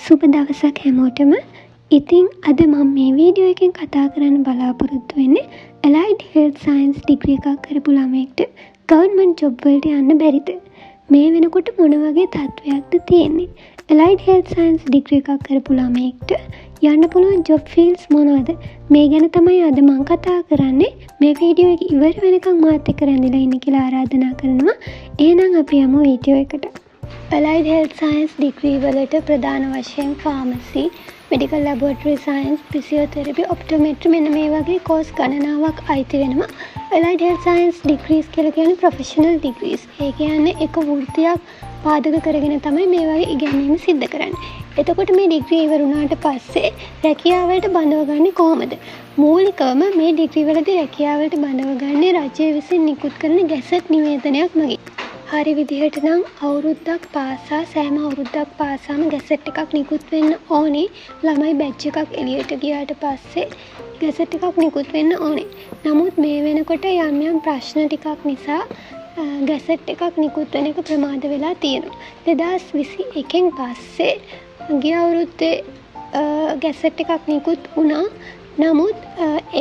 සුබ දවසක් හැමෝටම. ඉතින් අද මම මේ වීඩියෝ එකෙන් කතා කරන්න බලාපොරොත්තු වෙන්නේ Allied Health Science degree එකක් කරපු ළමයෙක්ට government job වලට යන්න බැරිද? මේ වෙනකොට මොන වගේ තත්ත්වයක්ද තියෙන්නේ? Allied Health Science degree එකක් කරපු ළමයෙක්ට යන්න පුළුවන් job fields මොනවද? මේ ගැන තමයි අද මම කතා කරන්නේ. මේ වීඩියෝ එක ඉවර වෙනකන් මාත් එක්ක රැඳිලා ඉන්න කියලා ආරාධනා කරනවා. එහෙනම් අපි යමු වීඩියෝ එකට. Allied Health Science degree වලට ප්‍රධාන වශයෙන් pharmacy, medical laboratory science, physiotherapy, optometry මෙන්න මේ වගේ course ගණනාවක් අයිති වෙනවා. Allied Health Science degrees කියලා කියන්නේ professional degrees. ඒ කියන්නේ එක වෘත්තියක් පාදක කරගෙන තමයි මේ වගේ ඉගෙනීම සිද්ධ කරන්නේ. එතකොට මේ ඩිග්‍රී ඉවර වුණාට පස්සේ රැකියාවලට බඳවගන්නේ කොහොමද? මූලිකවම මේ ඩිග්‍රී වලදී රැකියාවලට බඳවගන්නේ රජය විසින් නිකුත් කරන ගැසට් නිවේදනයක් මගින්. හරි විදිහට නම් අවුරුද්දක් පාසා සෑම අවුරුද්දක් පාසාම ගැසට් එකක් නිකුත් වෙන්න ඕනේ. ළමයි බැච් එකක් එළියට ගියාට පස්සේ ගැසට් එකක් නිකුත් වෙන්න ඕනේ. නමුත් මේ වෙනකොට යම් යම් ප්‍රශ්න ටිකක් නිසා ගැසට් එකක් නිකුත් වෙන එක ප්‍රමාද වෙලා තියෙනවා. 2021න් පස්සේ ගිය අවුරුද්දේ ගැසට් එකක් නිකුත් වුණා. නමුත්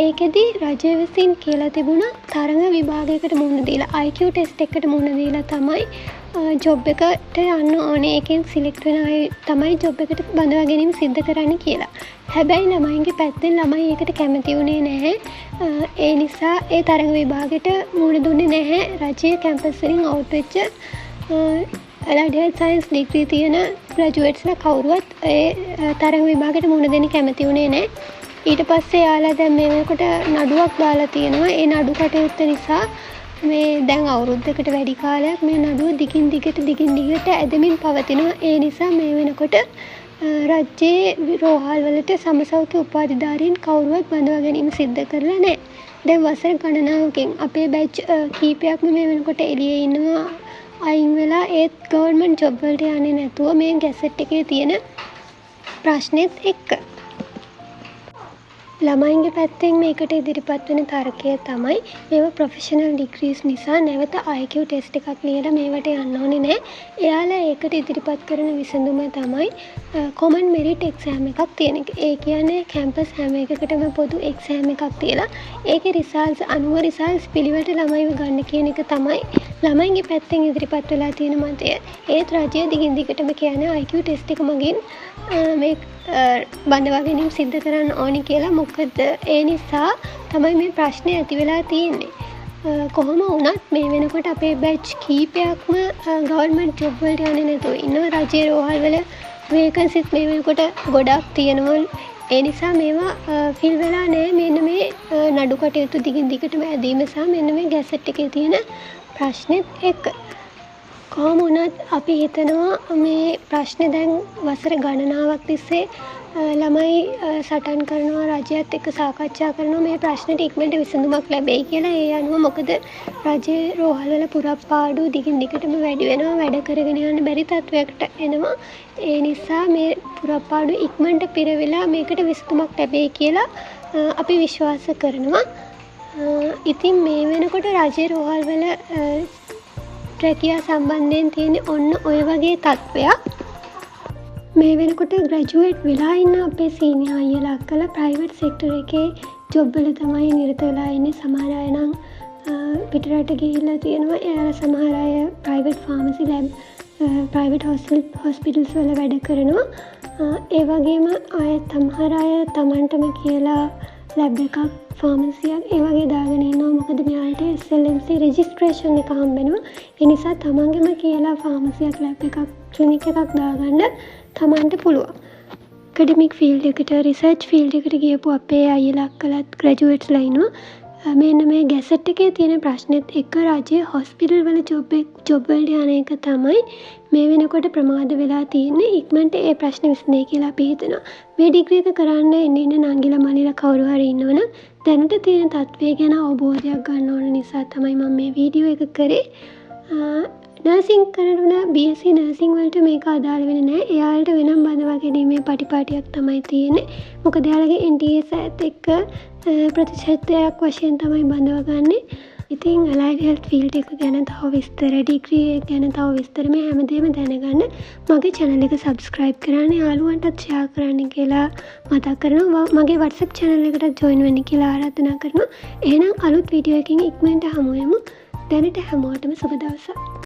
ඒකෙදි රජය විසින් කියලා තිබුණා තරඟ විභාගයකට මුහුණ දීලා IQ ටෙස්ට් එකකට මුහුණ දීලා තමයි ජොබ් එකට යන්න ඕනේ. ඒකෙන් සිලෙක්ට් වෙන අය තමයි ජොබ් එකට බඳවා ගැනීම සිද්ධ කරන්න කියලා. හැබැයි ළමයින්ගේ පැත්තෙන් ළමයි ඒකට කැමති වුණේ නැහැ. ඒ නිසා ඒ තරඟ විභාගයට මුහුණ දුන්නේ නැහැ. රජයේ කැම්පස් වලින් අවුට් වෙච්ච Allied Health Science degree තියෙන ග්‍රැජුවේට්ස්ලා කවුරුවත් ඒ තරඟ විභාගයට මුහුණ දෙන්න කැමති වුණේ නැහැ. ඊට පස්සේ යාලා දැන් මේ වෙනකොට නඩුවක් දාලා තියෙනවා. ඒ නඩු කටයුත්ත නිසා මේ දැන් අවුරුද්දකට වැඩි කාලයක් මේ නඩුව දිගින් දිගට ඇදමින් පවතිනවා. ඒ නිසා මේ වෙනකොට රජයේ රෝහල් වලට සමසෞඛ්‍ය උපාධිධාරීන් කවුරුවත් බඳවා ගැනීම සිද්ධ කරලා නැහැ. දැන් වසර ගණනාවකින් අපේ බැච් කීපයක්ම මේ වෙනකොට එළියේ ඉන්නවා අයින් වෙලා ඒත් ගවර්න්මන්ට් ජොබ් වලට යන්නේ නැතුව මේ ගැසට් එකේ තියෙන ප්‍රශ්නෙත් එක්ක. ළමයින්ගේ පැත්තෙන් මේකට ඉදිරිපත් වෙන තර්කය තමයි මේවා ප්‍රොෆෙෂනල් ඩිග්‍රීස් නිසා නැවත IQ ටෙස්ට් එකක් ලියලා මේවට යන්න ඕනේ නැහැ. එයාලා ඒකට ඉදිරිපත් කරන විසඳුම තමයි common merit exam එකක් තියෙන එක. ඒ කියන්නේ කැම්පස් හැම එකකටම පොදු exam එකක් තියලා ඒකේ රිසල්ට්ස් අනුව රිසල්ට්ස් පිළිවෙලට ළමයිව ගන්න කියන එක තමයි ළමයින්ගේ පැත්තෙන් ඉදිරිපත් වෙලා තියෙන මතය. ඒත් රජය දිගින් දිගටම කියන්නේ IQ ටෙස්ට් එක මගින් මේ බඳවා ගැනීම සිද්ධ කරන්න ඕනි කියලා. මොකද ඒ නිසා තමයි මේ ප්‍රශ්නේ ඇති වෙලා තියෙන්නේ. කොහොම වුණත් මේ වෙනකොට අපේ බැච් කීපයක්ම ගවර්න්මන්ට් ජොබ් වලට යන්නේ නැතුව ඉන්නවා. රජයේ රෝහල් වල වේකන්සිස් මේ වෙනකොට ගොඩක් තියෙනවා. ඒ නිසා මේවා ෆිල් වෙලා නැහැ. මෙන්න මේ නඩු කටයුතු දිගින් දිගටම ඇදීම සහ මෙන්න මේ ගැසට් එකේ තියෙන ප්‍රශ්නෙත් එක්ක. කොහොම වුණත් අපි හිතනවා මේ ප්‍රශ්නේ දැන් වසර ගණනාවක් තිස්සේ ළමයි සටන් කරනවා, රජයත් එක්ක සාකච්ඡා කරනවා මේ ප්‍රශ්නෙට ඉක්මනට විසඳුමක් ලැබෙයි කියලා. ඒ අනුව මොකද රජයේ රෝහල් වල පුරප්පාඩු දිගින් දිගටම වැඩි වෙනවා, වැඩ කරගෙන යන්න බැරි තත්වයකට එනවා. ඒ නිසා මේ පුරප්පාඩු ඉක්මනට පිරවිලා මේකට විසඳුමක් ලැබෙයි කියලා අපි විශ්වාස කරනවා. ඉතින් මේ වෙනකොට රජයේ රෝහල් වල රැකියා සම්බන්ධයෙන් තියෙන ඔන්න ඔය වගේ තත්ත්වයක්. මේ වෙනකොට ග්‍රැජුවේට් වෙලා ඉන්න අපේ සීනියර් අයියලා අක්කලා ප්‍රයිවට් සෙක්ටර් එකේ ජොබ් වල තමයි නිරත වෙලා ඉන්නේ. සමහර අය නම් පිටරට ගිහිල්ලා තියෙනවා. එයාලා සමහර අය private pharmacy lab, private hospitals වල වැඩ කරනවා. ඒ වගේම අය සමහර අය Tamanටම කියලා ලැබ් එකක්, ෆාමසියක් ඒ වගේ දාගෙන ඉන්නවා. මොකද මෙයාලට SLMC රෙජිස්ට්‍රේෂන් එක හම්බෙනවා. ඒ නිසා තමන්ගෙම කියලා ෆාමසියක්, ලැබ් එකක්, ක්ලිනික් එකක් දාගන්න තමන්ට පුළුවන්. ඇකඩමික් ෆීල්ඩ් එකට, රිසර්ච් ෆීල්ඩ් එකට ගියපු අපේ අයියලා අක්කලාත් ග්‍රැජුවේට්ස්ලා ඉන්නවා. මෙන්න මේ ගැසට් එකේ තියෙන ප්‍රශ්නෙත් එක්ක රජයේ හොස්පිටල් වල ජොබ් වලට යන එක තමයි මේ වෙනකොට ප්‍රමාද වෙලා තියෙන්නේ. ඉක්මනට ඒ ප්‍රශ්නේ විසඳෙයි කියලා අපි හිතනවා. මේ ඩිග්‍රී එක කරන්න ඉන්න නංගිලා මල්ලිලා කවුරු හරි ඉන්නවනම් දැනට තියෙන තත්ත්වය ගැන අවබෝධයක් ගන්න ඕන නිසා තමයි මම මේ වීඩියෝ එක කරේ. නර්සිං කරන BSc නර්සිං වලට මේක අදාළ වෙන්නේ නැහැ. එයාලට වෙනම බඳවා ගැනීමේ පටිපාටියක් තමයි තියෙන්නේ. මොකද එයාලගේ NTA සෑත් එක්ක ප්‍රතිශතයක් වශයෙන් තමයි බඳවා ගන්නෙ. ඉතින් ඇලයිඩ් හෙල්ත් ෆීල්ඩ් එක ගැන තව විස්තර, ඩිග්‍රී එක ගැන තව විස්තර මේ හැමදේම දැනගන්න මගේ channel එක subscribe කරන්න, යාළුවන්ටත් share කරන්න කියලා මතක් කරනවා. මගේ WhatsApp channel එකටත් join වෙන්න කියලා ආරාධනා කරනවා. එහෙනම් අලුත් වීඩියෝ එකකින් ඉක්මනට හමු වෙමු. දැනට හැමෝටම සුබ දවසක්.